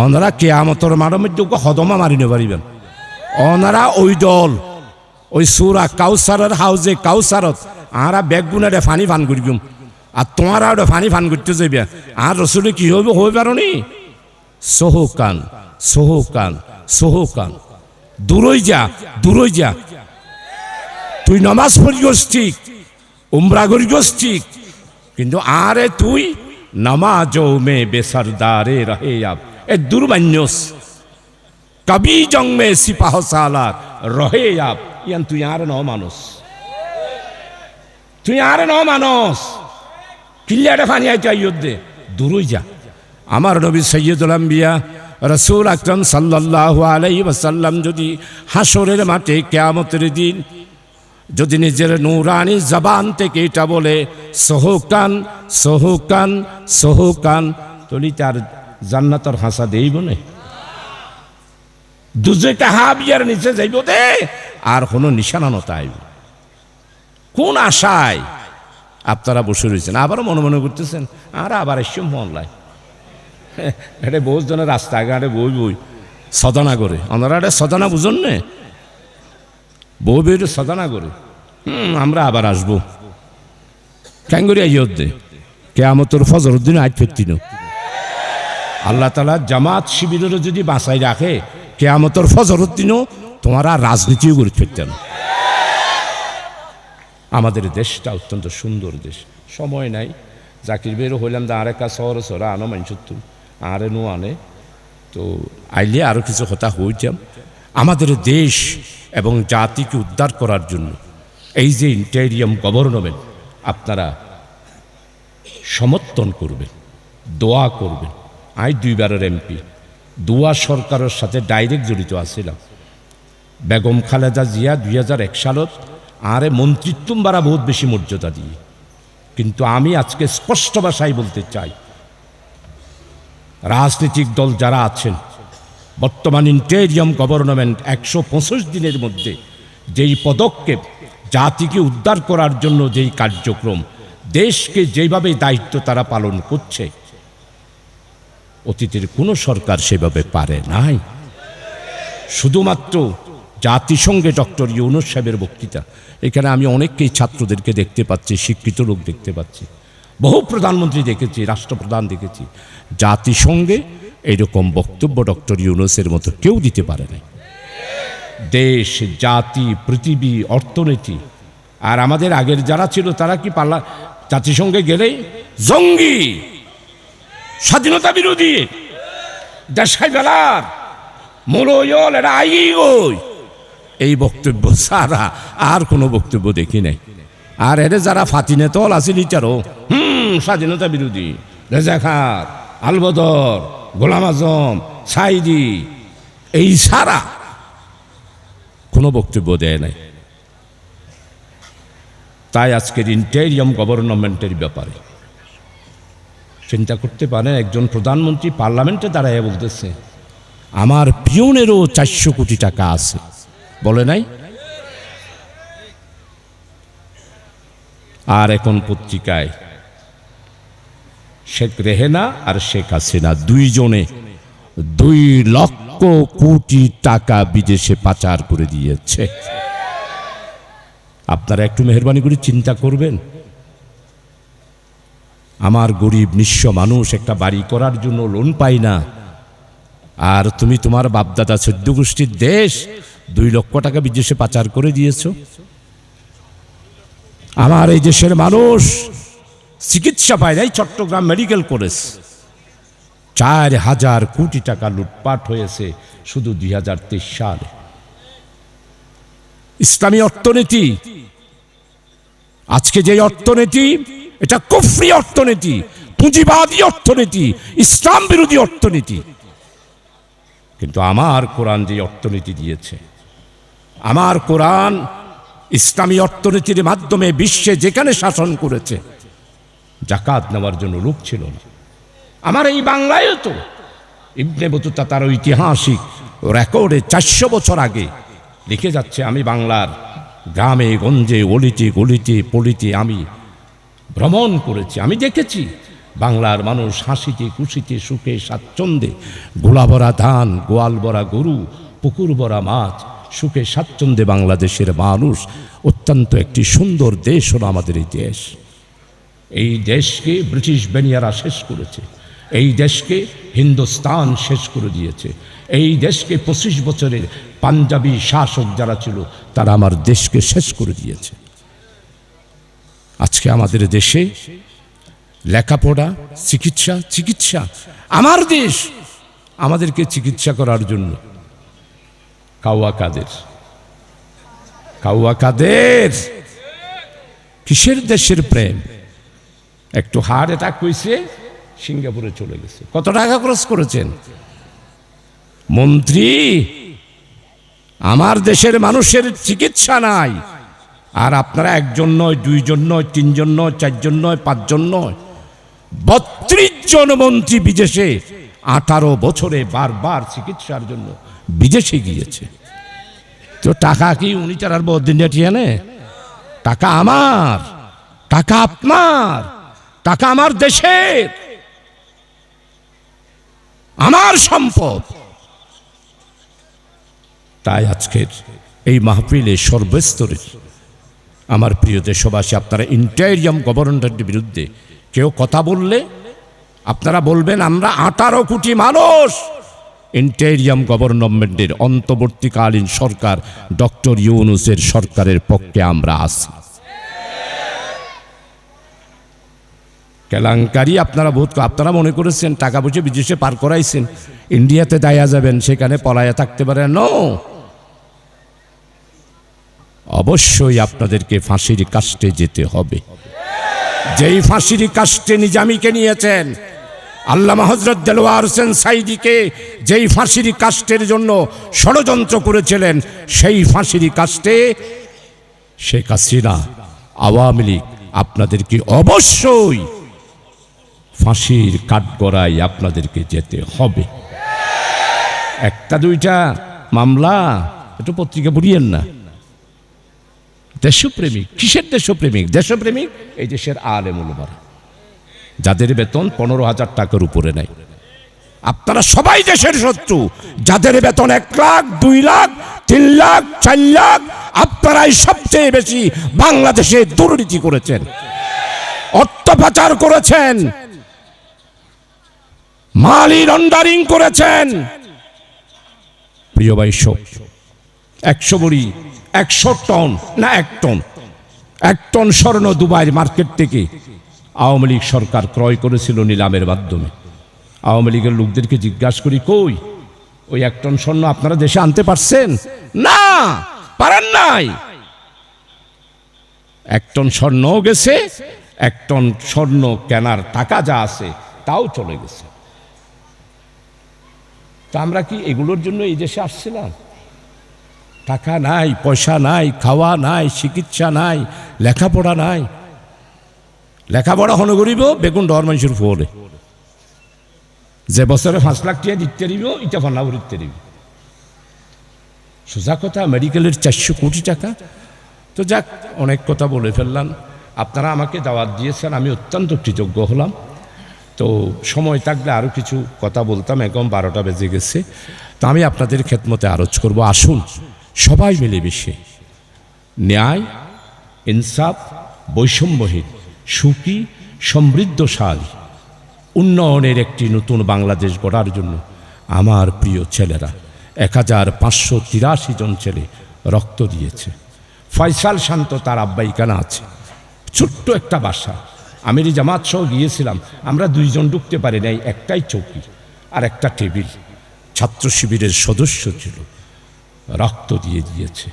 ওনারা কেয়ামতর মারমের যোগ্য হদমা মারিনে পারিবেন। ওনারা ওই দল ওই সুরা কাউসারের হাউজে কাউসারত আরা বেগুনারে ফানি ফান করিম আর তোমারা ওটা ফানি ফান করতে যাইবে আর রসুলে কি হইব হয়ে পারি সোহকান সোহকান সোহকান দূরই যা দূরই যা। তুই নামাজ পড়িস ঠিক, উমরা করিস ঠিক, কিন্তু আরে তুই নামাজও মে বেসরদারে রহে আব এ দুর্বান্যস কবি জং মে সিপাহ সালার রহে আব ইয়ান তুই আর ন মানুষ, তুই আর ন মানুষ কিল্লাটা ফানি আইতে আইয়দে দূরই যা। আমার নবী সৈয়দুল আম্বিয়া রাসূল আকরাম সাল্লাল্লাহু আলাইহি ওয়াসাল্লাম যদি হাসরের মাঠে কিয়ামতের দিন যদি নিজের নূরানি জবান থেকে এটা বলে সোহকান সোহকান সোহকান তলি তার জান্নাতের হাসা দেইব না, দুজেকে হাবিয়ার নিচে যাইব দে আর কোনো নিশানা নতা আইব। কোন আশায় আপনারা বসে রয়েছেন? আবারও মনে মনে করতেছেন আর আবার এসে মন লাই এটা বহুত জনের রাস্তাঘাটে বই বই সদনা করে ওনারা এটা সদনা বুঝুন নে বই বই সদনা করে আমরা আবার আসবো কেন করি আইয়দে কেয়ামতের ফজর উদ্দিন আজ ফিরতিন আল্লাহ তাআলা জামাত শিবিরের যদি বাঁচাই রাখে কেয়ামতের ফজর উদ্দিনও তোমার আর রাজনীতিও করে ফিরতেন। আমাদের দেশটা অত্যন্ত সুন্দর দেশ, সময় নাই জাকির বেরো হইলাম দা আরেকা শহর সরা আনো মানসত্তর আরে নো আনে তো আইলে আরও কিছু কথা হইতাম। আমাদের দেশ এবং জাতিকে উদ্ধার করার জন্য এই যে ইন্টেরিয়াম গভর্নমেন্ট আপনারা সমর্থন করবেন, দোয়া করবেন। আমি 2 বারের এমপি, দোয়া সরকারের সাথে ডাইরেক্ট জড়িত আছিলাম। বেগম খালেদা জিয়া 2001 সালত আরে মন্ত্রিত্ব বাড়া বহুত বেশি মর্যাদা দিয়ে, কিন্তু আমি আজকে স্পষ্ট ভাষায় বলতে চাই রাজনৈতিক দল যারা আছেন বর্তমান ইন্টেরিয়াম গভর্নমেন্ট 125 দিনের মধ্যে যেই পদক্ষেপ জাতিকে উদ্ধার করার জন্য যেই কার্যক্রম দেশকে যেভাবে দায়িত্ব তারা পালন করছে অতীতের কোনো সরকার সেভাবে পারে নাই। শুধুমাত্র জাতিসংঘে ডক্টর ইউনূস সাহেবের বক্তৃতা, এখানে আমি অনেককেই ছাত্রদেরকে দেখতে পাচ্ছি, শিক্ষিত লোক দেখতে পাচ্ছি, বহু প্রধানমন্ত্রী দেখেছি, রাষ্ট্রপ্রধান দেখেছি। জাতিসংঘে এইরকম বক্তব্য ডক্টর ইউনূসের মতো কেউ দিতে পারে না। দেশ জাতি পৃথিবী অর্থনীতি আর আমাদের আগের যারা ছিল তারা কি পাল্লা জাতিসংঘে গেলেই জঙ্গি স্বাধীনতা বিরোধী দেশাই বেলার মোরল এটা আইগই এই বক্তব্য সারা আর কোনো বক্তব্য দেখি নাই। আর এর যারা ফাতিনে তল আছে লিটারও স্বাধীনতা বিরোধী রেজা খান আলবদর গোলাম আজম সাইদি এই সারা কোনো বক্তব্য দেয় নাই। তাই আজকের ইন্টেরিয়াম গভর্নমেন্টের ব্যাপারে চিন্তা করতে পারেন একজন প্রধানমন্ত্রী পার্লামেন্টে দাঁড়ায় বলতেছে আমার পিয়নেরও 400 কোটি টাকা আছে, বলে নাই? আর এখন পত্রিকায় শেখ রেহেনা আর শেখ হাসিনা দুইজনে 2 লক্ষ কোটি টাকা বিদেশে পাচার করে দিয়েছে। আপনারা একটু মেহেরবানি করে চিন্তা করবেন, আমার গরিব নিঃস্ব মানুষ একটা বাড়ি করার জন্য লোন পাই না, আর তুমি তোমার বাপদাদা 14 গোষ্ঠীর দেশ 2 লক্ষ টাকা বিদেশে পাচার করে দিয়েছো। আমার এই দেশের মানুষ চিকিৎসা পায় নাই, চট্টগ্রাম মেডিকেল কলেজ 4,000 কোটি টাকা লুটপাট হয়েছে শুধু 2023 সালে। ইসলামী অর্থনীতি, আজকে যে অর্থনীতি, এটা কুফরি অর্থনীতি, পুঁজিবাদী অর্থনীতি, ইসলাম বিরোধী অর্থনীতি। কিন্তু আমার কোরআন যে অর্থনীতি দিয়েছে, আমার কোরআন ইসলামী অর্থনীতির মাধ্যমে বিশ্বে যেখানে শাসন করেছে, জাকাত নেওয়ার জন্য লোক ছিল না। আমার এই বাংলায়ও তো ইবনে বতুতা তার ঐতিহাসিক রেকর্ডে 400 বছর আগে লিখে যাচ্ছে, আমি বাংলার গ্রামে গঞ্জে অলিতে গলিতে পলিতে আমি ভ্রমণ করেছি, আমি দেখেছি বাংলার মানুষ হাসিতে খুশিতে সুখে স্বাচ্ছন্দ্যে, গোলা ভরা ধান, গোয়াল ভরা গরু, পুকুর ভরা মাছ, সুখে স্বাচ্ছন্দ্যে বাংলাদেশের মানুষ। অত্যন্ত একটি সুন্দর দেশ হলো আমাদের এই দেশ। এই দেশকে ব্রিটিশ বেনিয়ারা শেষ করেছে, এই দেশকে হিন্দুস্তান শেষ করে দিয়েছে, এই দেশকে 25 বছরের পাঞ্জাবি শাসক যারা ছিল তারা আমার দেশকে শেষ করে দিয়েছে। আজকে আমাদের দেশে লেখাপড়া, চিকিৎসা, আমার দেশ আমাদেরকে চিকিৎসা করার জন্য কাউয়া কাদের কিসের দেশের প্রেম, একটু হার্ট অ্যাটাক হয়েছে, সিঙ্গাপুরে চলে গেছে। কত টাকা খরচ করেছেন মন্ত্রী? আমার দেশের মানুষের চিকিৎসা নাই, আর আপনারা 1 জন নয়, 2 জন নয়, 3 জন নয়, 4 জন নয়, 5 জন নয়, 32 জন মন্ত্রী বিদেশে 18 বছরে বারবার চিকিৎসার জন্য বিদেশে গিয়েছে। তো টাকা কি উনি তার বদিন জানে? টাকা আমার, টাকা আপনার, টাকা আমার দেশের, আমার সম্পদ। তাই আজকের এই মাহফিলে সর্বস্তরের আমার প্রিয় দেশবাসী, আপনারা ইন্টারিয়াম গভর্নমেন্টের বিরুদ্ধে কেউ কথা বললে আপনারা বলবেন আমরা 18 কোটি মানুষ ইন্টারিয়াম গভর্নমেন্টের অন্তর্বর্তীকালীন সরকার ডক্টর ইউনূসের সরকারের পক্ষে আমরা আছি। কেলেঙ্কারি আপনারা মনে করেছেন টাকা পয়সা বিদেশে পার করাইছেন, ইন্ডিয়াতে দায়া যাবেন, সেখানে পলায়া থাকতে পারে। নো, অবশ্যই আপনাদেরকে ফাঁসির কাস্টে যেতে হবে। যেই ফাঁসির কাস্টে নিজামীকে নিয়েছেন, আল্লামা হযরত দেলোয়ার হোসেন সাঈদীকে যেই ফাঁসির কাস্টের জন্য ষড়যন্ত্র করেছিলেন, সেই ফাঁসির কাস্টে শেখ হাসিনা, আওয়ামী লীগ আপনাদেরকে অবশ্যই ফাঁসির কাঠগড়ায় আপনাদেরকে যেতে হবে। 1-2টা মামলা একটু পত্রিকা পড়িয়েন না। দেশপ্রেমিক, কিসের দেশপ্রেমিক? দেশপ্রেমিক এই দেশের আলেম ওলামারা, যাদের বেতন 15,000 টাকার উপরে নাই। আপনারা সবাই দেশের শত্রু, যাদের বেতন 1 লাখ, 2 লাখ, 3 লাখ, 4 লাখ, আপনারাই সবচেয়ে বেশি বাংলাদেশে দুর্নীতি করেছেন, অর্থ পাচার করেছেন, মানি লন্ডারিং করেছেন। প্রিয় ভাই, 100 বড়ি 100 টন না 1 টন স্বর্ণ দুবাইয়ের মার্কেট থেকে আওয়ামী লীগ সরকার ক্রয় করেছিল নিলামের মাধ্যমে। আওয়ামী লীগের লোকদেরকে জিজ্ঞাসা করি, কই ওই 1 টন স্বর্ণ আপনারা দেশে আনতে পারছেন? না, পারেন নাই। 1 টন স্বর্ণও গেছে, 1 টন স্বর্ণ কেনার টাকা যা আছে তাও চলে গেছে। তা আমরা কি এগুলোর জন্য এই দেশে আসছিলাম? টাকা নাই, পয়সা নাই, খাওয়া নাই, চিকিৎসা নাই, লেখাপড়া নাই। লেখাপড়া হন করিব বেগুন ডর মানুষের ফলে, যে বছরে 5 লাখ টাকা দিতে দিব এটা ফান্না ভরিতে দিব। সোজা কথা, মেডিকেলের 400 কোটি টাকা। তো যাক, অনেক কথা বলে ফেললাম। আপনারা আমাকে দাওয়াত দিয়েছেন, আমি অত্যন্ত কৃতজ্ঞ হলাম। তো তো সময় থাকলে আরও কিছু কথা বলতাম, এখন 12টা বেজে গেছে। তা আমি আপনাদের খেদমতে আরজ করব, আসুন সবাই মিলেমিশে ন্যায়, ইনসাফ, বৈষম্যহীন, সুখী, সমৃদ্ধশালী, উন্নয়নের একটি নতুন বাংলাদেশ গড়ার জন্য আমার প্রিয় ছেলেরা 1583 জন ছেলে রক্ত দিয়েছে। ফয়সাল শান্ত তার আব্বাইখানা আছে, ছোট্ট একটা বাসা। আমির জামাত সহ গিয়েছিলাম, আমরা 2 জন ঢুকতে পারি নাই, একটাই চৌকি আর একটা টেবিল। ছাত্র শিবিরের সদস্য ছিল, রক্ত দিয়ে দিয়েছে।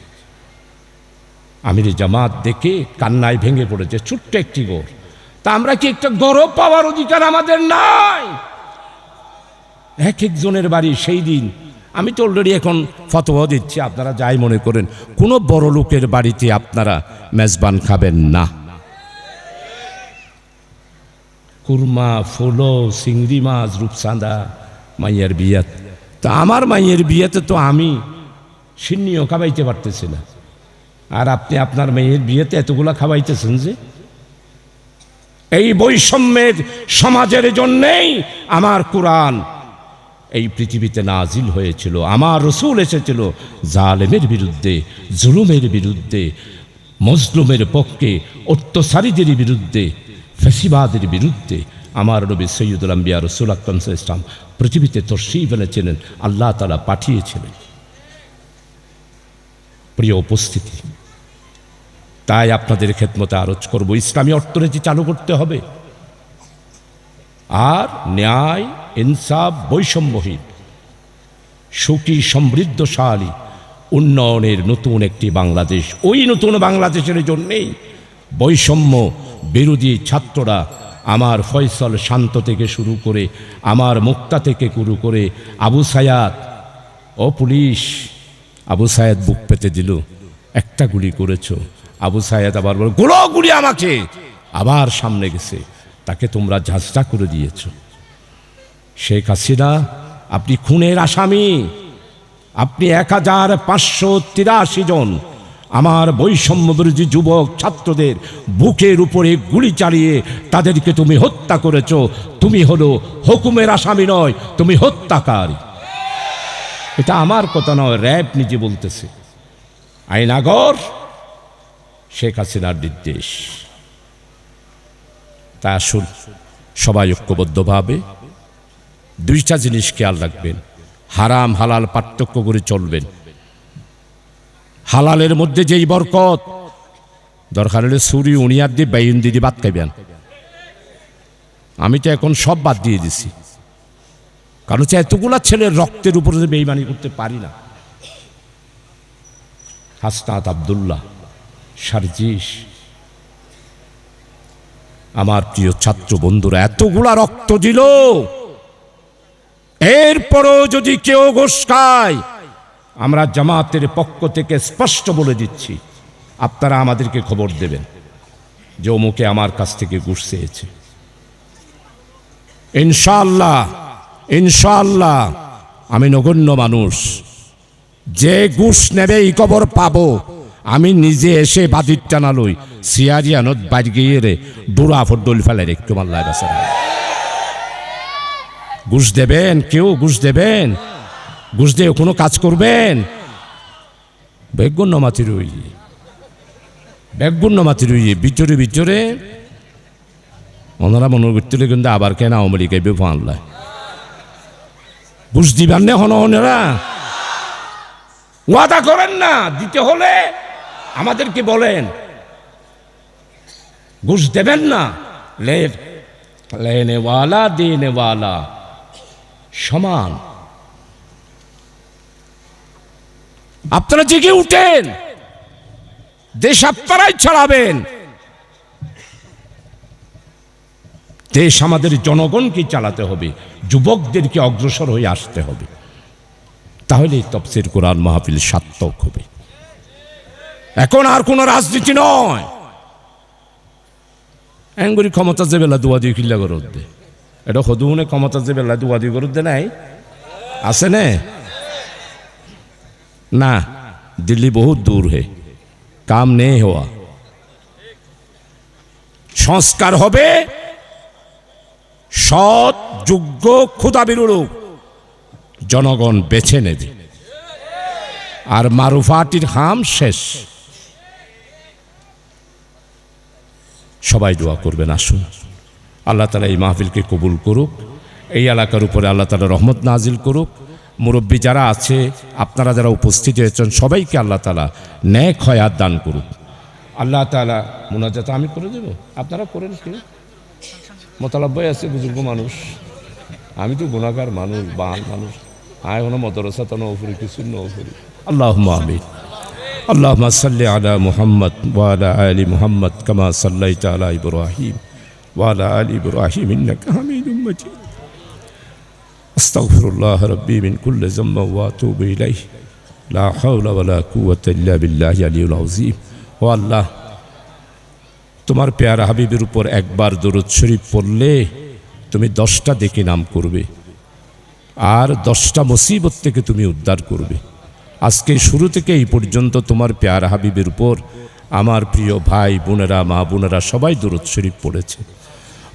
আমির জামাত দেখে কান্নায় ভেঙে পড়েছে, ছোট্ট একটি গড়। তা আমরা কি একটা গৌরব পাওয়ার অধিকার আমাদের নাই? এক একজনের বাড়ি সেই দিন, আমি তো অলরেডি এখন ফতোয়া দিচ্ছি, আপনারা যাই মনে করেন, কোনো বড় লোকের বাড়িতে আপনারা মেজবান খাবেন না। কুরমা, ফুলো, চিংড়ি মাছ, রূপচাঁদা মাইয়ের বিয়াত। তা আমার মাইয়ের বিয়েতে তো আমি সিন্নিও খাবাইতে পারতেছি না, আর আপনি আপনার মেয়ের বিয়েতে এতগুলা খাওয়াইতেছেন যে। এই বৈষম্যের সমাজের জন্যেই আমার কোরআন এই পৃথিবীতে নাজিল হয়েছিল, আমার রসুল এসেছিল জালেমের বিরুদ্ধে, জুলুমের বিরুদ্ধে, মজলুমের পক্ষে, অত্যাচারীদের বিরুদ্ধে, ফ্যাসিবাদের বিরুদ্ধে। আমার নবী সৈয়দুল আম্বিয়া রসুল আকরাম সাল্লাল্লাহু আলাইহি ওয়াসাল্লাম পৃথিবীতে তশরীফ এনেছিলেন, আল্লাহ তাআলা পাঠিয়েছিলেন। প্রিয় উপস্থিতি, তাই আপনাদের খেদমতে আরজ করব, ইসলামী অর্থনীতি চালু করতে হবে, আর ন্যায়, ইনসাফ, বৈষম্যহীন, সুখী, সমৃদ্ধশালী, উন্নয়নের নতুন একটি বাংলাদেশ। ওই নতুন বাংলাদেশের জন্যেই বৈষম্য বিরোধী ছাত্ররা, আমার ফয়সাল শান্ত থেকে শুরু করে, আমার মুক্তা থেকে শুরু করে, আবু সায়াদ, ও পুলিশ, আবু সায়াদ বুক পেতে দিল, একটা গুলি করেছো। আবু সায়াদ আবার বলে, গুলি আমাকে, আবার সামনে গেছে, তাকে তোমরা ঝাঁঝরা করে দিয়েছ। শেখ হাসিনা, আপনি খুনের আসামি। আপনি 1583 জন আমার বৈষম্য বিরোধী যুবক ছাত্রদের বুকের উপরে গুলি চালিয়ে তাদেরকে তুমি হত্যা করেছ। তুমি হলো হুকুমের আসামি নয়, তুমি হত্যাকারী। এটা আমার কথা নয়, র্যাব নিজে বলতেছে। আইনাগর শেখ হাসিনার নির্দেশ। তা আসুন সবাই ঐক্যবদ্ধভাবে 2টা জিনিস খেয়াল রাখবেন, হারাম হালাল পার্থক্য করে চলবেন। হালালের মধ্যে যেই বরকত, দরকার হলে সুরি উনিয়ার দিয়ে বাইন দিদি বাদ খাইবেন। আমি তো এখন সব বাদ দিয়ে দিছি, কারণ হচ্ছে এতগুলা ছেলের রক্তের উপরে বেইমানি করতে পারি না। হাসনাত আব্দুল্লাহ, সারজিস, আমার প্রিয় ছাত্র বন্ধুরা এতগুলা রক্ত দিল, এরপরও যদি কেউ ঘুষ খায়, আমরা জামাতের পক্ষ থেকে স্পষ্ট বলে দিচ্ছি, আপনারা আমাদেরকে খবর দেবেন যে অমুকে আমার কাছ থেকে ঘুষ চেয়েছে। ইনশাআল্লাহ, ইনশাআল্লাহ আমি নগণ্য মানুষ, যে ঘুষ নেবে এই খবর পাবো। আমি নিজে এসে বাদির টানালই সিয়ারিয়ানত বাইরে গিয়ে রে ডোরা ফডল ফেলে একটু মাল্লায় বাসা। ঘুষ দেবেন? কেউ ঘুষ দেবেন? ঘুষ দিয়ে কোনো কাজ করবেন? বেগুন মাতি রই, বেগুন মাতি রই, ভিতরে ভিতরে ওনারা মনে করতে কিন্তু আবার কেন আওয়ামী লীগ আইবে ফানলায়। ঘুষ দিবেন না হন ওনারা? ওয়াদা করেন না, দিতে হলে আমাদেরকে বলেন। ঘুষ দেবেন না, লেনেওয়ালা দেনেওয়ালা সমান। আপনারা জেগে উঠেন, দেশ আপনারাই চালাবেন। দেশ আমাদের জনগণকে চালাতে হবে, যুবকদেরকে অগ্রসর হয়ে আসতে হবে, তাহলে তাফসীর কোরআন মাহফিল সার্থক হবে। এখন আর কোনো রাজনীতি নয়। এঙ্গুরি ক্ষমতা যে বেলা দুয়া দিয়ে কিল্লা করে দে, এটা সদুনে ক্ষমতা যে বেলা দুয়া দিয়ে করে দে নাই আছে নে না? দিল্লি বহুত দূর হে, কাম নেই হওয়া। সংস্কার হবে, সৎ যোগ্য খোদাবিরু লোক জনগণ বেছে নেবে, আর মারুফাটির হাম শেষ। সবাই দোয়া করবেন, আসুন আল্লাহ তাআলা এই মাহফিলকে কবুল করুক, এই এলাকার উপরে আল্লাহ তাআলা রহমত নাজিল করুক। মুরব্বী যারা আছে, আপনারা যারা উপস্থিত হয়েছেন, সবাইকে আল্লাহ তাআলা নেক হায়াত দান করুক। আল্লাহ তাআলা মুনাজাত আমি করে দেব, আপনারা করেন। কি মোতালাব্বাই আছে, বুজুর্গ মানুষ, আমি তো গুনাহগার মানুষ, বাল মানুষ, আয় কোনো মদরসা তো নৌফুরি, কিছু নৌফুরি। আল্লাহুম্মা আমিন। আল্লাহুম্মা সাল্লি আলা মুহাম্মদ ওয়া আলা আলি মুহাম্মদ কামা সাল্লাইতা আলা ইব্রাহিম ওয়া আলা আলি ইব্রাহিম ইন্নাকা হামিদুম মাজিদ। আস্তাগফিরুল্লাহ রাব্বি মিন কুল্লি যামবিন ওয়া আতুবু ইলাইহি লা হাওলা ওয়া লা কুওয়াতা ইল্লা বিল্লাহি আলিয়্যিল আযীম। ও আল্লাহ, তোমার পেয়ারা হাবিবের উপর একবার দরুদ শরীফ পড়লে তুমি 10টা দেখে নাম করবে, আর 10টা মুসিবত থেকে তুমি উদ্ধার করবে। আজকে শুরু থেকে এই পর্যন্ত তোমার পেয়ারা হাবিবের উপর আমার প্রিয় ভাই বোনেরা, মা বোনেরা সবাই দরুদ শরীফ পড়েছে।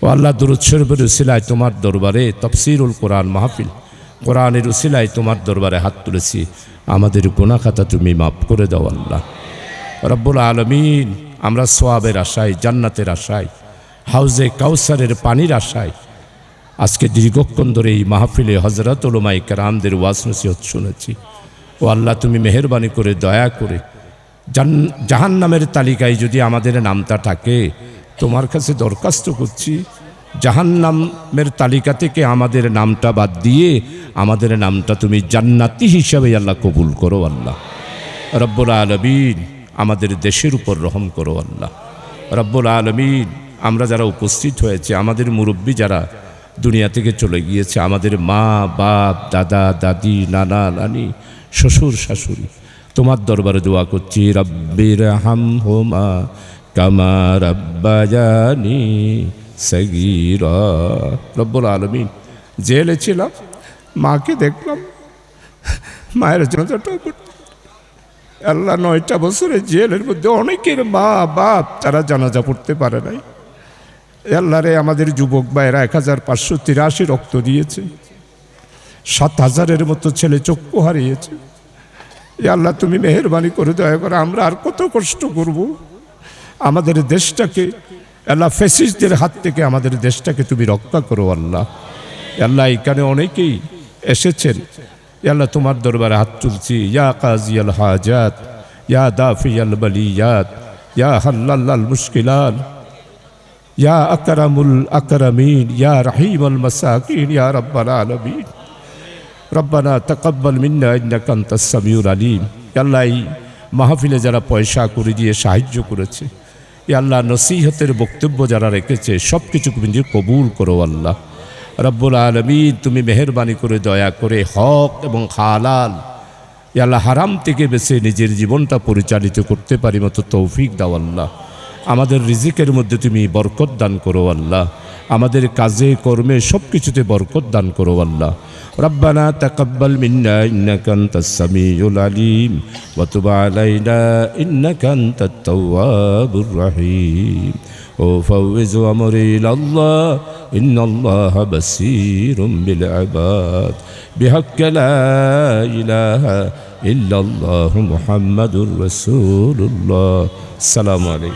ও আল্লাহ, দরুদ শরীফের উসিলায় তোমার দরবারে তাফসীরুল কোরআন মাহফিল, কোরআনের উসিলায় তোমার দরবারে হাত তুলেছি, আমাদের গুনাহ খাতা তুমি মাফ করে দাও আল্লাহ রব্বুল আলামিন। আমরা সোয়াবের আশায়, জান্নাতের আশায়, হাউজে কাউসারের পানির আশায় আজকে দীর্ঘক্ষণ ধরে এই মাহফিলে হযরত উলামায়ে কেরামদের ওয়াজ নসিহত শুনেছি। ও আল্লাহ, তুমি মেহেরবানি করে দয়া করে জাহান্নামের তালিকায় যদি আমাদের নামটা থাকে, তোমার কাছে দরখাস্ত করছি, জাহান্নামের তালিকা থেকে আমাদের নামটা বাদ দিয়ে আমাদের নামটা তুমি জান্নাতি হিসাবে আল্লাহ কবুল করো আল্লাহ রব্বুল আলামিন। আমাদের দেশের উপর রহম করো আল্লাহ রব্বুল আলামিন। আমরা যারা উপস্থিত হয়েছে, আমাদের মুরব্বী যারা দুনিয়া থেকে চলে গিয়েছে, আমাদের মা বাপ, দাদা দাদি, নানা নানি, শ্বশুর শাশুড়ি, তোমার দরবারে দোয়া করছি, রাব্বির হামহুমা কামা রাব্বায়ানি সগীরা। রব্বুল আলামিন, জেলে ছিলাম, মাকে দেখলাম, মায়ের জানাজাটা আল্লাহ 9টা বছরের জেলের মধ্যে অনেকের মা বাপ তারা জানাজা পড়তে পারে নাই। আল্লাহ রে, আমাদের যুবক ভাইয়েরা 1583 রক্ত দিয়েছে, 7000-এর মতো ছেলে চক্ষু হারিয়েছে। আল্লাহ, তুমি মেহেরবানি করে দয়া করে, আমরা আর কত কষ্ট করব? আমাদের দেশটাকে আল্লাহ ফ্যাসিস্টদের হাত থেকে আমাদের দেশটাকে তুমি রক্ষা করো আল্লাহ। আল্লাহ, এখানে অনেকেই এসেছেন, আল্লাহ তোমার দরবারে হাত তুলছি, ইয়া কাজিয়াল হাজাত, ইয়া দাফিয়াল বালিয়াত, ইয়া হাল্লাল মুশকিলাত, ইয়া আকরামুল আকরামিন, ইয়া রহিমাল মাসাকিন, ইয়া রাব্বাল আলামিন। রব্বানা তাকাব্বাল মিন্না ইন্নাকা আনতাস সামিউল আলিম। আল্লাহ, এই মাহফিলে যারা পয়সা করে দিয়ে সাহায্য করেছে, আল্লাহ নসিহতের বক্তব্য যারা রেখেছে, সব কিছু তুমি কবুল করো আল্লাহ রব্বুল আলামিন। তুমি মেহেরবানি করে দয়া করে হক এবং হালাল, আল্লাহ হারাম থেকে বেছে নিজের জীবনটা পরিচালিত করতে পারি মতো তৌফিক দাও আল্লাহ। আমাদের রিজিকের মধ্যে তুমি বরকত দান করো আল্লাহ, আমাদের কাজে কর্মে সব কিছুতে বরকত দান করো আল্লাহ। রব্বানা তাকাব্বাল মিন্না ইন্নাকা আনতাস সামিউল আলিম ওয়া তুব আলাইনা ইন্নাকা আনতাত তাওয়াবুর রহিম। ও ফাওয়িজু আমরি ইলাল্লাহ ইন্নাল্লাহা বাসীরুম বিল ইবাদ বিহাক্কি লা ইলাহা ইল্লাল্লাহু মুহাম্মাদুর রাসূলুল্লাহ। আসসালামু আলাইকুম।